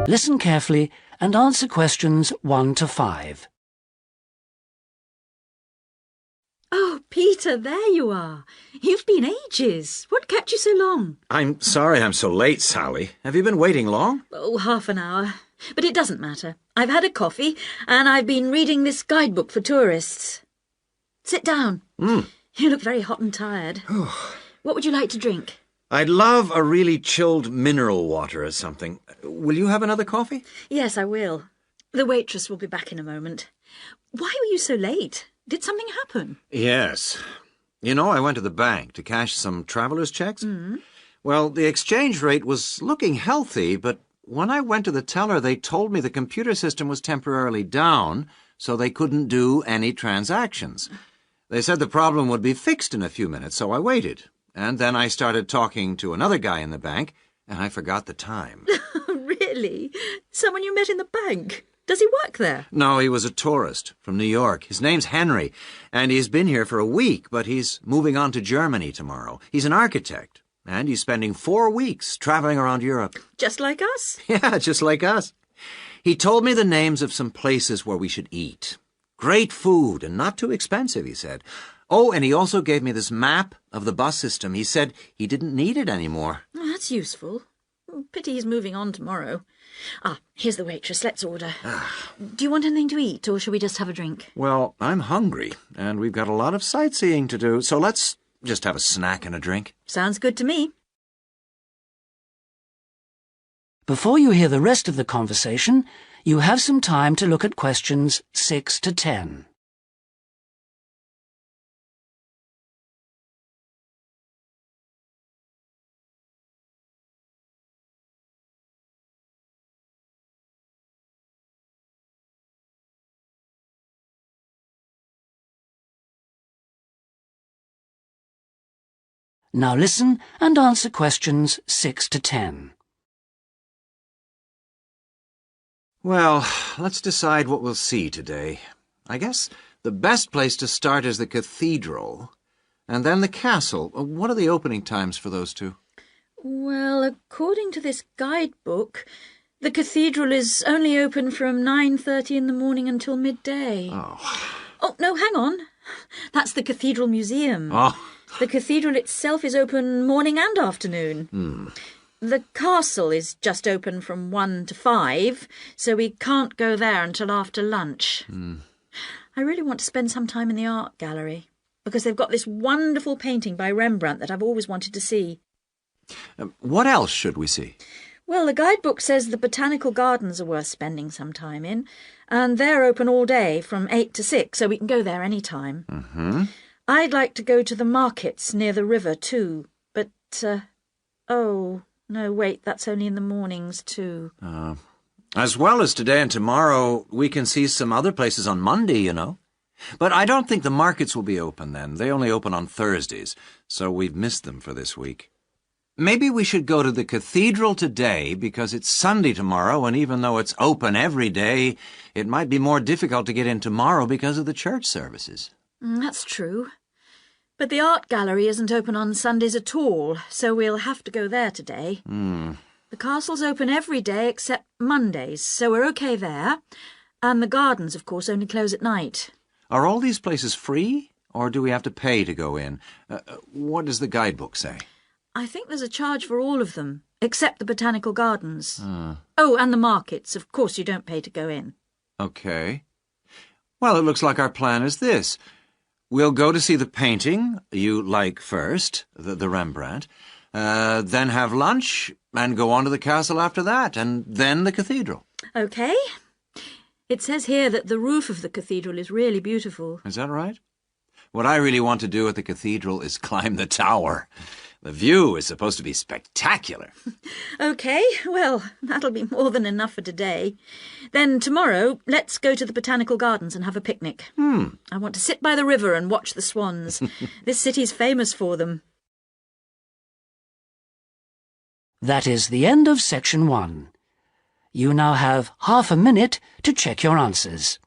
Listen carefully and answer questions 1 to 5. Oh, Peter, there you are. You've been ages. What kept you so long? I'm sorry I'm so late, Sally. Have you been waiting long? Oh, half an hour. But it doesn't matter. I've had a coffee, and I've been reading this guidebook for tourists. Sit down. You look very hot and tired. What would you like to drink? I'd love a really chilled mineral water or something. Will you have another coffee? Yes, I will. The waitress will be back in a moment. Why were you so late? Did something happen? Yes. You know, I went to the bank to cash some traveler's checks. Well, the exchange rate was looking healthy, but when I went to the teller, they told me the computer system was temporarily down, so they couldn't do any transactions. They said the problem would be fixed in a few minutes, so I waited. And then I started talking to another guy in the bank, and I forgot the time. Really? Someone you met in the bank? Does he work there? No, he was a tourist from New York. His name's Henry, and he's been here for a week, but he's moving on to Germany tomorrow. He's an architect, and he's spending 4 weeks traveling around Europe. Just like us? Yeah, just like us. He told me the names of some places where we should eat. Great food and not too expensive, he said. Oh, and he also gave me this map of the bus system. He said he didn't need it anymore. Oh, that's useful. Pity he's moving on tomorrow. Here's the waitress. Let's order. Do you want anything to eat, or shall we just have a drink? Well, I'm hungry, and we've got a lot of sightseeing to do, so let's just have a snack and a drink. Sounds good to me. Before you hear the rest of the conversation, you have some time to look at questions 6 to 10. Now listen and answer questions 6 to 10. Well, let's decide what we'll see today. I guess the best place to start is the cathedral, and then the castle. What are the opening times for those two? Well, according to this guidebook, the cathedral is only open from 9:30 in the morning until midday. Oh, no, hang on. That's the Cathedral Museum. The cathedral itself is open morning and afternoon. The castle is just open from 1 to 5, so we can't go there until after lunch. I really want to spend some time in the art gallery, because they've got this wonderful painting by Rembrandt that I've always wanted to see. What else should we see? Well, the guidebook says the botanical gardens are worth spending some time in, and they're open all day from 8 to 6, so we can go there any time. I'd like to go to the markets near the river too, but, oh, no, wait, that's only in the mornings too. As well as today and tomorrow, we can see some other places on Monday, you know. But I don't think the markets will be open then. They only open on Thursdays, so we've missed them for this week. Maybe we should go to the cathedral today because it's Sunday tomorrow, and even though it's open every day, it might be more difficult to get in tomorrow because of the church services. That's true. But the art gallery isn't open on Sundays at all, so we'll have to go there today. The castle's open every day except Mondays, so we're okay there. And the gardens, of course, only close at night. Are all these places free, or do we have to pay to go in? What does the guidebook say? I think there's a charge for all of them, except the botanical gardens. Oh, and the markets. Of course you don't pay to go in. Okay. Well, it looks like our plan is this. We'll go to see the painting you like first, the Rembrandt, then have lunch and go on to the castle after that, and then the cathedral. Okay. It says here that the roof of the cathedral is really beautiful. Is that right? What I really want to do at the cathedral is climb the tower. The view is supposed to be spectacular. Okay, well, that'll be more than enough for today. Then tomorrow, let's go to the botanical gardens and have a picnic. I want to sit by the river and watch the swans. This city's famous for them. That is the end of section 1. You now have half a minute to check your answers.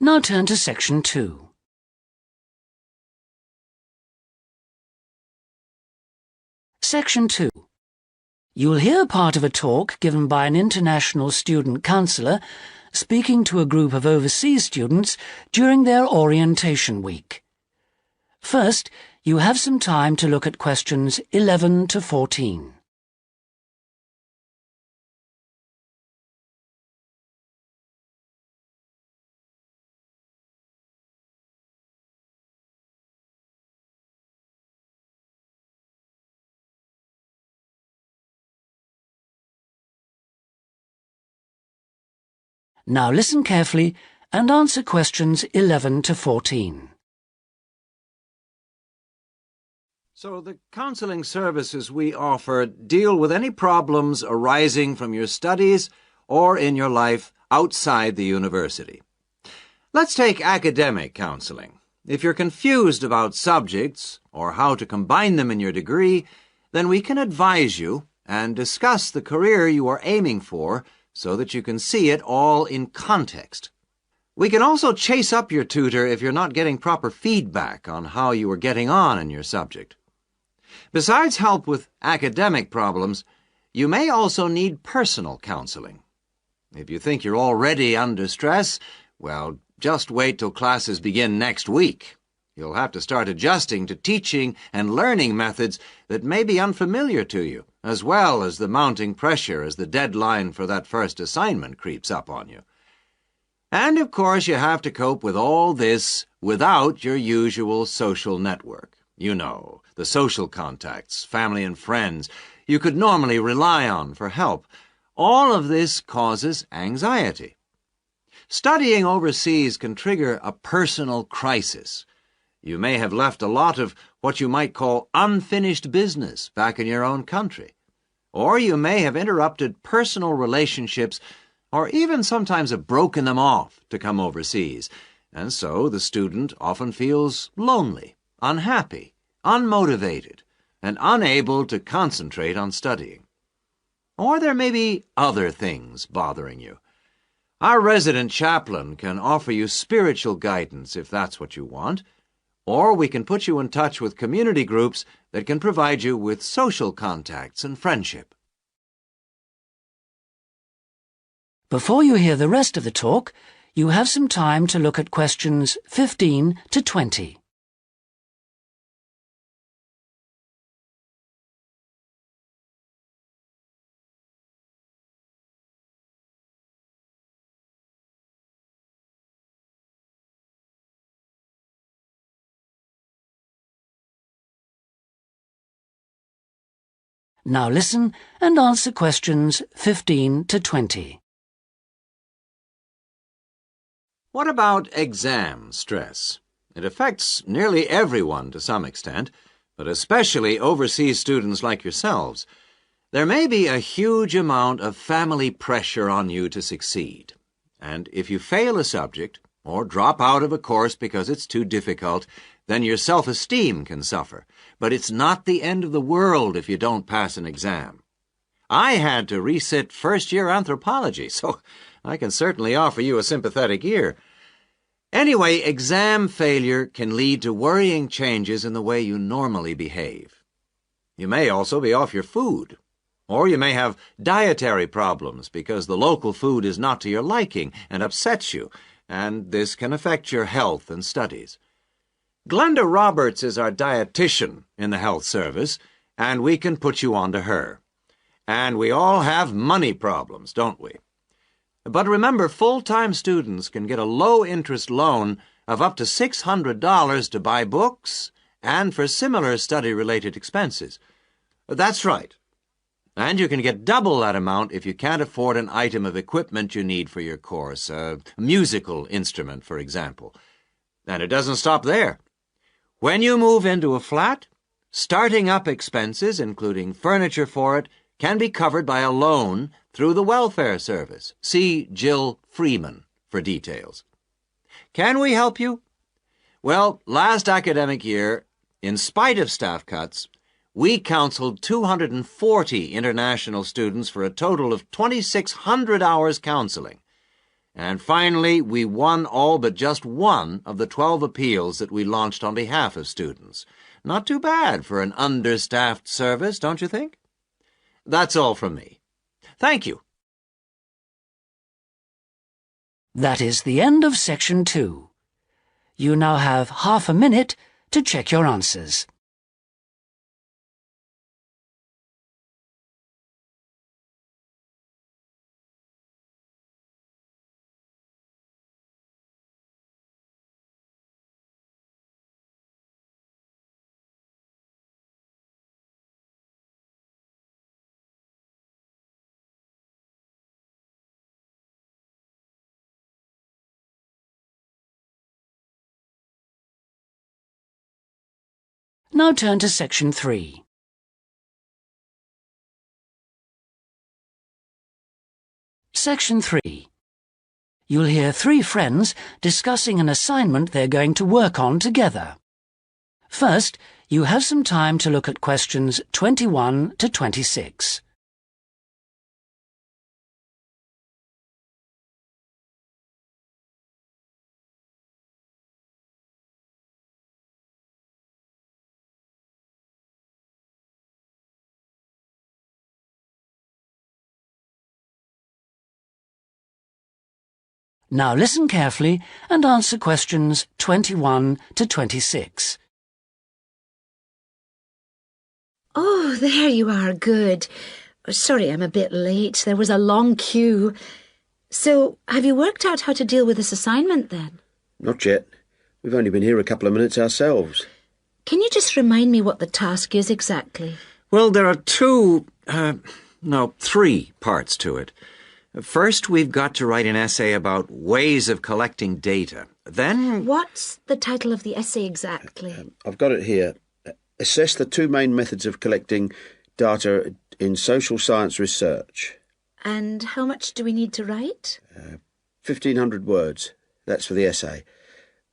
Now turn to Section 2. Section 2. You'll hear part of a talk given by an international student counsellor speaking to a group of overseas students during their orientation week. First, you have some time to look at questions 11 to 14. Now listen carefully and answer questions 11 to 14. So the counseling services we offer deal with any problems arising from your studies or in your life outside the university. Let's take academic counseling. If you're confused about subjects or how to combine them in your degree, then we can advise you and discuss the career you are aiming for so that you can see it all in context. We can also chase up your tutor if you're not getting proper feedback on how you are getting on in your subject. Besides help with academic problems, you may also need personal counseling. If you think you're already under stress, well, just wait till classes begin next week. You'll have to start adjusting to teaching and learning methods that may be unfamiliar to you, as well as the mounting pressure as the deadline for that first assignment creeps up on you. And, of course, you have to cope with all this without your usual social network. You know, the social contacts, family and friends you could normally rely on for help. All of this causes anxiety. Studying overseas can trigger a personal crisis. You may have left a lot of what you might call unfinished business back in your own country. Or you may have interrupted personal relationships or even sometimes have broken them off to come overseas. And so the student often feels lonely, unhappy, unmotivated, and unable to concentrate on studying. Or there may be other things bothering you. Our resident chaplain can offer you spiritual guidance if that's what you want, or we can put you in touch with community groups that can provide you with social contacts and friendship. Before you hear the rest of the talk, you have some time to look at questions 15 to 20. Now listen and answer questions 15 to 20. What about exam stress? It affects nearly everyone to some extent, but especially overseas students like yourselves. There may be a huge amount of family pressure on you to succeed. And if you fail a subject, or drop out of a course because it's too difficult, then your self-esteem can suffer. But it's not the end of the world if you don't pass an exam. I had to resit first-year anthropology, so I can certainly offer you a sympathetic ear. Anyway, exam failure can lead to worrying changes in the way you normally behave. You may also be off your food, or you may have dietary problems because the local food is not to your liking and upsets you, and this can affect your health and studies. Glenda Roberts is our dietitian in the health service, and we can put you on to her. And we all have money problems, don't we? But remember, full-time students can get a low-interest loan of up to $600 to buy books and for similar study-related expenses. That's right. And you can get double that amount if you can't afford an item of equipment you need for your course, a musical instrument, for example. And it doesn't stop there. When you move into a flat, starting up expenses, including furniture for it, can be covered by a loan through the welfare service. See Jill Freeman for details. Can we help you? Well, last academic year, in spite of staff cuts, we counseled 240 international students for a total of 2,600 hours counseling. And finally, we won all but just one of the 12 appeals that we launched on behalf of students. Not too bad for an understaffed service, don't you think? That's all from me. Thank you. That is the end of Section 2. You now have half a minute to check your answers. Now turn to Section 3. Section 3. You'll hear three friends discussing an assignment they're going to work on together. First, you have some time to look at questions 21 to 26. Now listen carefully and answer questions 21 to 26. Oh, there you are, good. Sorry I'm a bit late. There was a long queue. So, have you worked out how to deal with this assignment then? Not yet. We've only been here a couple of minutes ourselves. Can you just remind me what the task is exactly? Well, there are three parts to it. First, we've got to write an essay about ways of collecting data. Then... What's the title of the essay exactly? I've got it here. Assess the two main methods of collecting data in social science research. And how much do we need to write? 1,500 words. That's for the essay.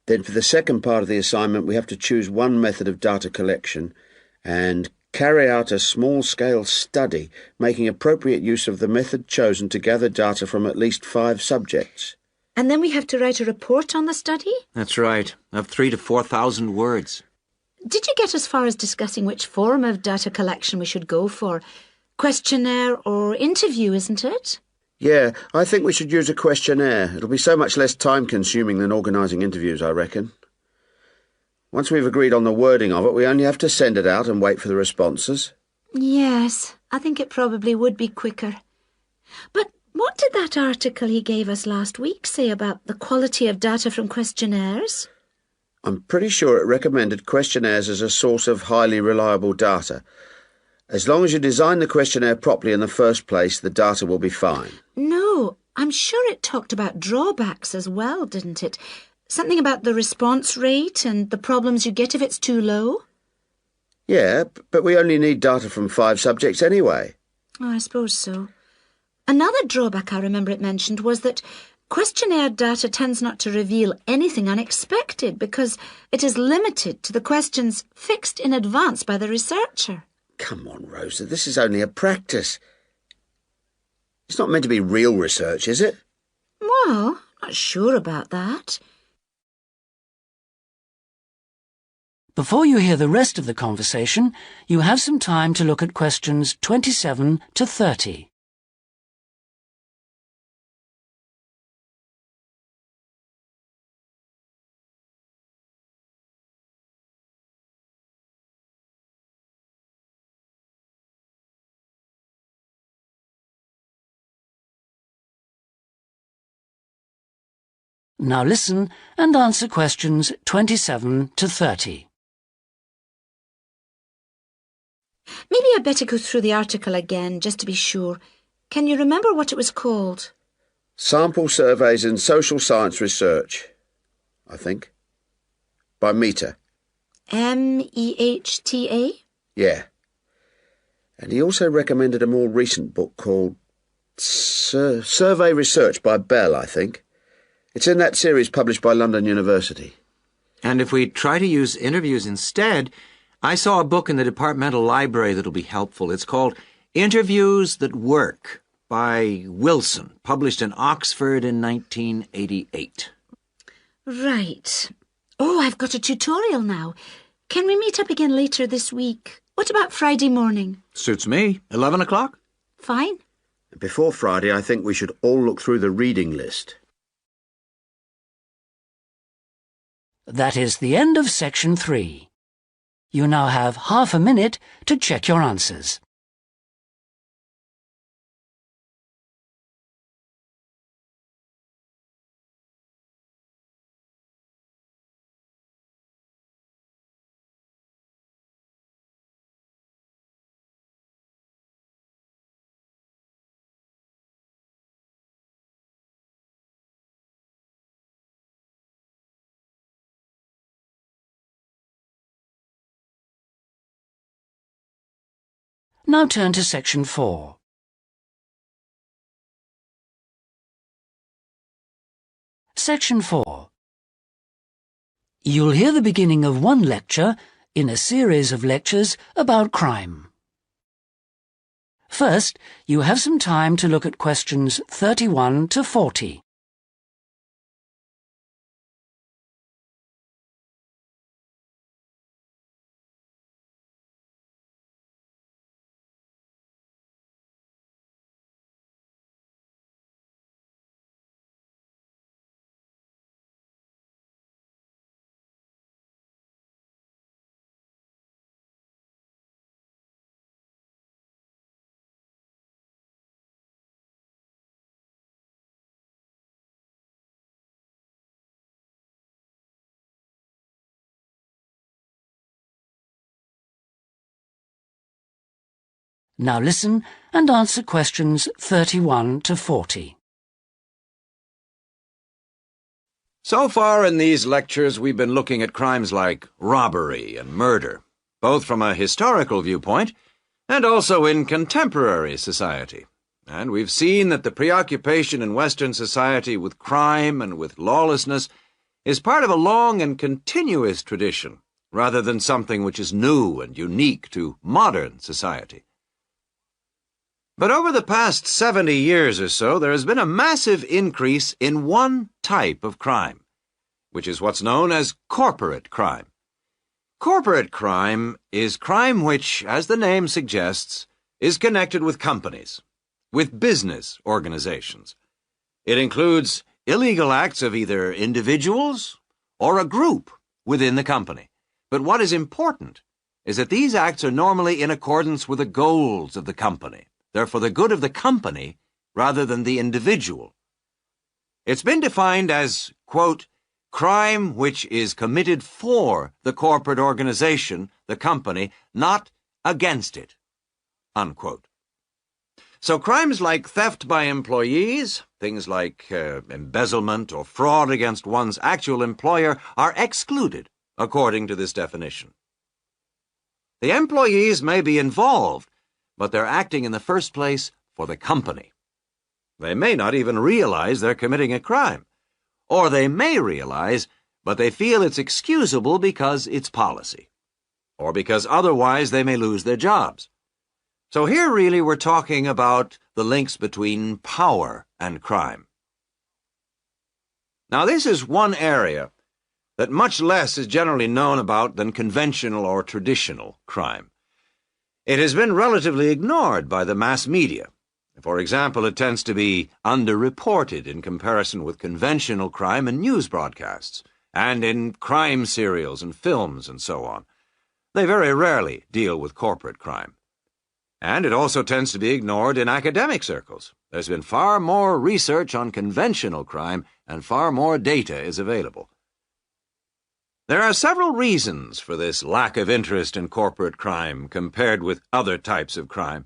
Then for the second part of the assignment, we have to choose one method of data collection and carry out a small-scale study, making appropriate use of the method chosen to gather data from at least 5 subjects. And then we have to write a report on the study? That's right, of 3,000 to 4,000 words. Did you get as far as discussing which form of data collection we should go for? Questionnaire or interview, isn't it? Yeah, I think we should use a questionnaire. It'll be so much less time-consuming than organising interviews, I reckon. Once we've agreed on the wording of it, we only have to send it out and wait for the responses. Yes, I think it probably would be quicker. But what did that article he gave us last week say about the quality of data from questionnaires? I'm pretty sure it recommended questionnaires as a source of highly reliable data. As long as you design the questionnaire properly in the first place, the data will be fine. No, I'm sure it talked about drawbacks as well, didn't it? Something about the response rate and the problems you get if it's too low? Yeah, but we only need data from 5 subjects anyway. Oh, I suppose so. Another drawback I remember it mentioned was that questionnaire data tends not to reveal anything unexpected because it is limited to the questions fixed in advance by the researcher. Come on, Rosa, this is only a practice. It's not meant to be real research, is it? Well, not sure about that. Before you hear the rest of the conversation, you have some time to look at questions 27 to 30. Now listen and answer questions 27 to 30. Maybe I'd better go through the article again, just to be sure. Can you remember what it was called? Sample Surveys in Social Science Research, I think. By Mehta. M-E-H-T-A? Yeah. And he also recommended a more recent book called Survey Research by Bell, I think. It's in that series published by London University. And if we try to use interviews instead, I saw a book in the departmental library that'll be helpful. It's called Interviews That Work by Wilson, published in Oxford in 1988. Right. Oh, I've got a tutorial now. Can we meet up again later this week? What about Friday morning? Suits me. 11 o'clock? Fine. Before Friday, I think we should all look through the reading list. That is the end of section 3. You now have half a minute to check your answers. Now turn to section 4. Section 4. You'll hear the beginning of one lecture in a series of lectures about crime. First, you have some time to look at questions 31 to 40. Now listen and answer questions 31 to 40. So far in these lectures, we've been looking at crimes like robbery and murder, both from a historical viewpoint and also in contemporary society. And we've seen that the preoccupation in Western society with crime and with lawlessness is part of a long and continuous tradition, rather than something which is new and unique to modern society. But over the past 70 years or so, there has been a massive increase in one type of crime, which is what's known as corporate crime. Corporate crime is crime which, as the name suggests, is connected with companies, with business organizations. It includes illegal acts of either individuals or a group within the company. But what is important is that these acts are normally in accordance with the goals of the company. They're for the good of the company rather than the individual. It's been defined as, quote, crime which is committed for the corporate organization, the company, not against it, unquote. So crimes like theft by employees, things like embezzlement or fraud against one's actual employer are excluded according to this definition. The employees may be involved, but they're acting in the first place for the company. They may not even realize they're committing a crime. Or they may realize, but they feel it's excusable because it's policy. Or because otherwise they may lose their jobs. So here really we're talking about the links between power and crime. Now this is one area that much less is generally known about than conventional or traditional crime. It has been relatively ignored by the mass media. For example, it tends to be underreported in comparison with conventional crime in news broadcasts, and in crime serials and films and so on. They very rarely deal with corporate crime. And it also tends to be ignored in academic circles. There's been far more research on conventional crime, and far more data is available. There are several reasons for this lack of interest in corporate crime compared with other types of crime.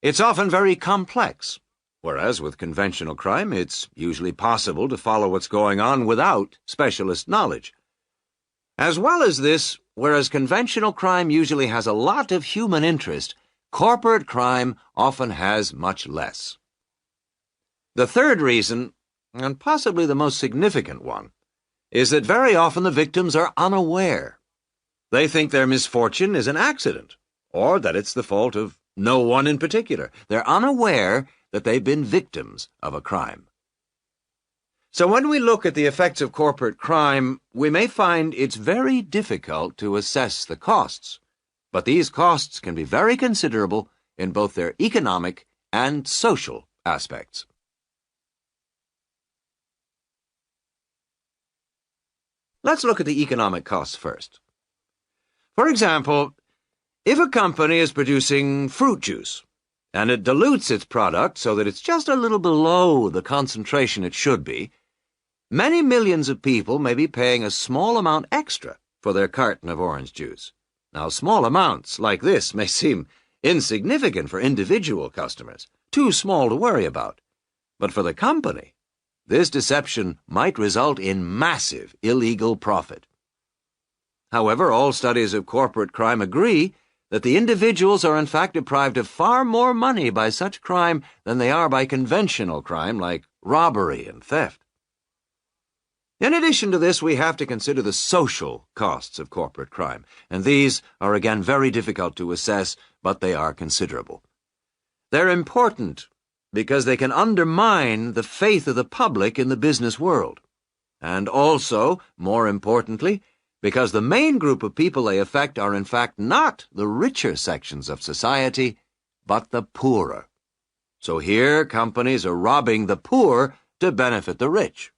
It's often very complex, whereas with conventional crime, it's usually possible to follow what's going on without specialist knowledge. As well as this, whereas conventional crime usually has a lot of human interest, corporate crime often has much less. The third reason, and possibly the most significant one, is that very often the victims are unaware. They think their misfortune is an accident, or that it's the fault of no one in particular. They're unaware that they've been victims of a crime. So when we look at the effects of corporate crime, we may find it's very difficult to assess the costs, but these costs can be very considerable in both their economic and social aspects. Let's look at the economic costs first. For example, if a company is producing fruit juice, and it dilutes its product so that it's just a little below the concentration it should be, many millions of people may be paying a small amount extra for their carton of orange juice. Now, small amounts like this may seem insignificant for individual customers, too small to worry about. But for the company, this deception might result in massive illegal profit. However, all studies of corporate crime agree that the individuals are in fact deprived of far more money by such crime than they are by conventional crime like robbery and theft. In addition to this, we have to consider the social costs of corporate crime, and these are again very difficult to assess, but they are considerable. They're important because they can undermine the faith of the public in the business world, and also, more importantly, because the main group of people they affect are in fact not the richer sections of society, but the poorer. So here companies are robbing the poor to benefit the rich.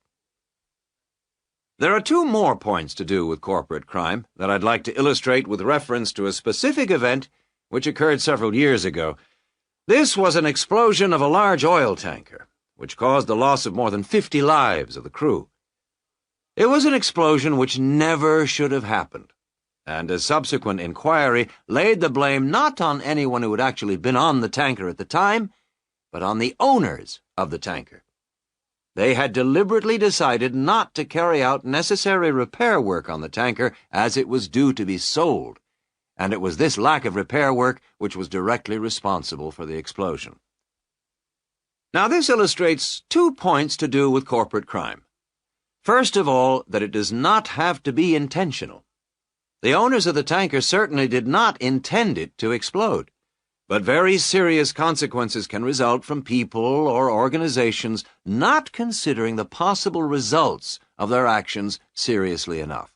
There are two more points to do with corporate crime that I'd like to illustrate with reference to a specific event which occurred several years ago. This was an explosion of a large oil tanker, which caused the loss of more than 50 lives of the crew. It was an explosion which never should have happened, and a subsequent inquiry laid the blame not on anyone who had actually been on the tanker at the time, but on the owners of the tanker. They had deliberately decided not to carry out necessary repair work on the tanker as it was due to be sold, and it was this lack of repair work which was directly responsible for the explosion. Now, this illustrates 2 points to do with corporate crime. First of all, that it does not have to be intentional. The owners of the tanker certainly did not intend it to explode, but very serious consequences can result from people or organizations not considering the possible results of their actions seriously enough.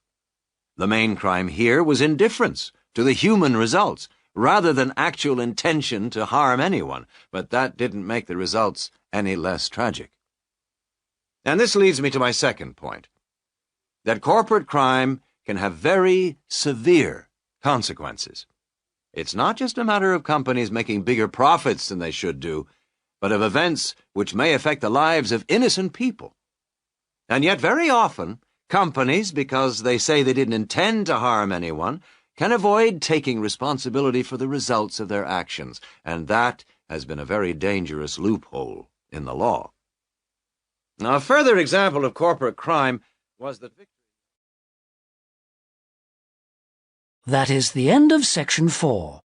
The main crime here was indifference to the human results, rather than actual intention to harm anyone, but that didn't make the results any less tragic. And this leads me to my second point, that corporate crime can have very severe consequences. It's not just a matter of companies making bigger profits than they should do, but of events which may affect the lives of innocent people. And yet very often, companies, because they say they didn't intend to harm anyone, can avoid taking responsibility for the results of their actions, and that has been a very dangerous loophole in the law. Now, a further example of corporate crime was that That is the end of section 4.